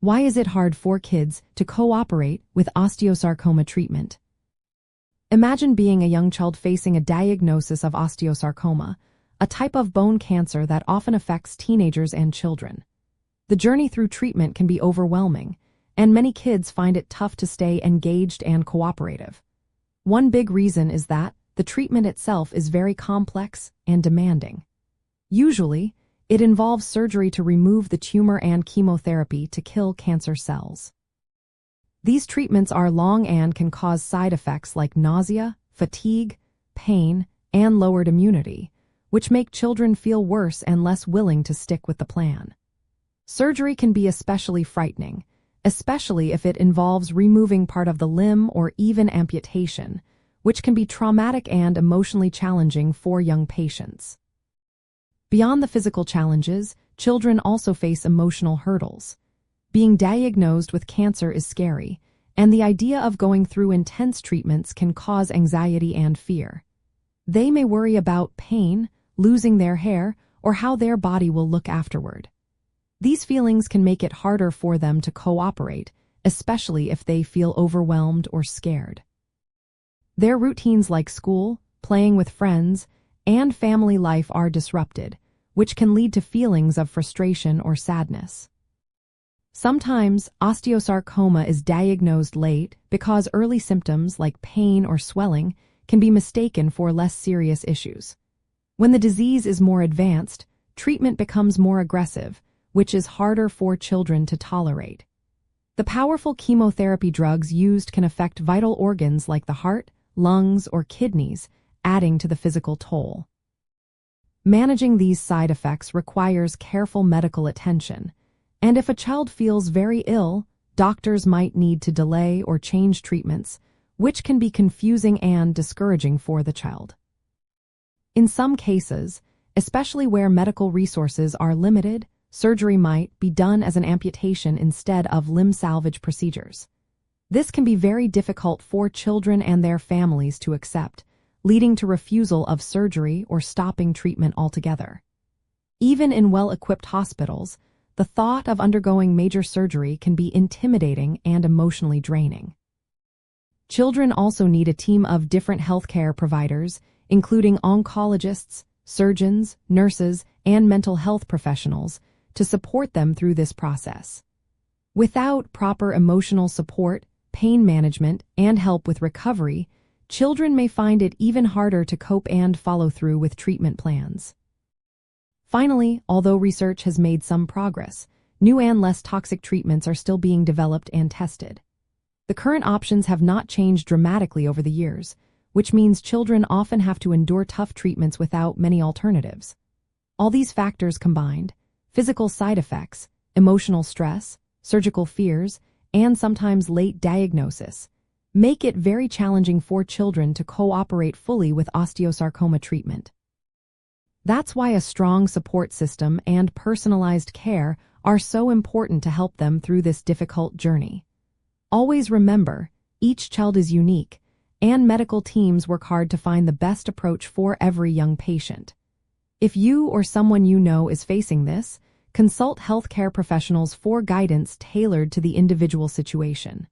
Why is it hard for kids to cooperate with osteosarcoma treatment? Imagine being a young child facing a diagnosis of osteosarcoma, a type of bone cancer that often affects teenagers and children. The journey through treatment can be overwhelming, and many kids find it tough to stay engaged and cooperative. One big reason is that the treatment itself is very complex and demanding. Usually, it involves surgery to remove the tumor and chemotherapy to kill cancer cells. These treatments are long and can cause side effects like nausea, fatigue, pain, and lowered immunity, which make children feel worse and less willing to stick with the plan. Surgery can be especially frightening, especially if it involves removing part of the limb or even amputation, which can be traumatic and emotionally challenging for young patients. Beyond the physical challenges, children also face emotional hurdles. Being diagnosed with cancer is scary, and the idea of going through intense treatments can cause anxiety and fear. They may worry about pain, losing their hair, or how their body will look afterward. These feelings can make it harder for them to cooperate, especially if they feel overwhelmed or scared. Their routines like school, playing with friends, and family life are disrupted, which can lead to feelings of frustration or sadness. Sometimes, osteosarcoma is diagnosed late because early symptoms like pain or swelling can be mistaken for less serious issues. When the disease is more advanced, treatment becomes more aggressive, which is harder for children to tolerate. The powerful chemotherapy drugs used can affect vital organs like the heart, lungs, or kidneys, adding to the physical toll. Managing these side effects requires careful medical attention, and if a child feels very ill, doctors might need to delay or change treatments, which can be confusing and discouraging for the child. In some cases, especially where medical resources are limited, surgery might be done as an amputation instead of limb salvage procedures. This can be very difficult for children and their families to accept, leading to refusal of surgery or stopping treatment altogether. Even in well-equipped hospitals, the thought of undergoing major surgery can be intimidating and emotionally draining. Children also need a team of different healthcare providers, including oncologists, surgeons, nurses, and mental health professionals, to support them through this process. Without proper emotional support, pain management, and help with recovery, children may find it even harder to cope and follow through with treatment plans. Finally, although research has made some progress, new and less toxic treatments are still being developed and tested. The current options have not changed dramatically over the years, which means children often have to endure tough treatments without many alternatives. All these factors combined, physical side effects, emotional stress, surgical fears, and sometimes late diagnosis, make it very challenging for children to cooperate fully with osteosarcoma treatment. That's why a strong support system and personalized care are so important to help them through this difficult journey. Always remember, each child is unique, and medical teams work hard to find the best approach for every young patient. If you or someone you know is facing this, consult healthcare professionals for guidance tailored to the individual situation.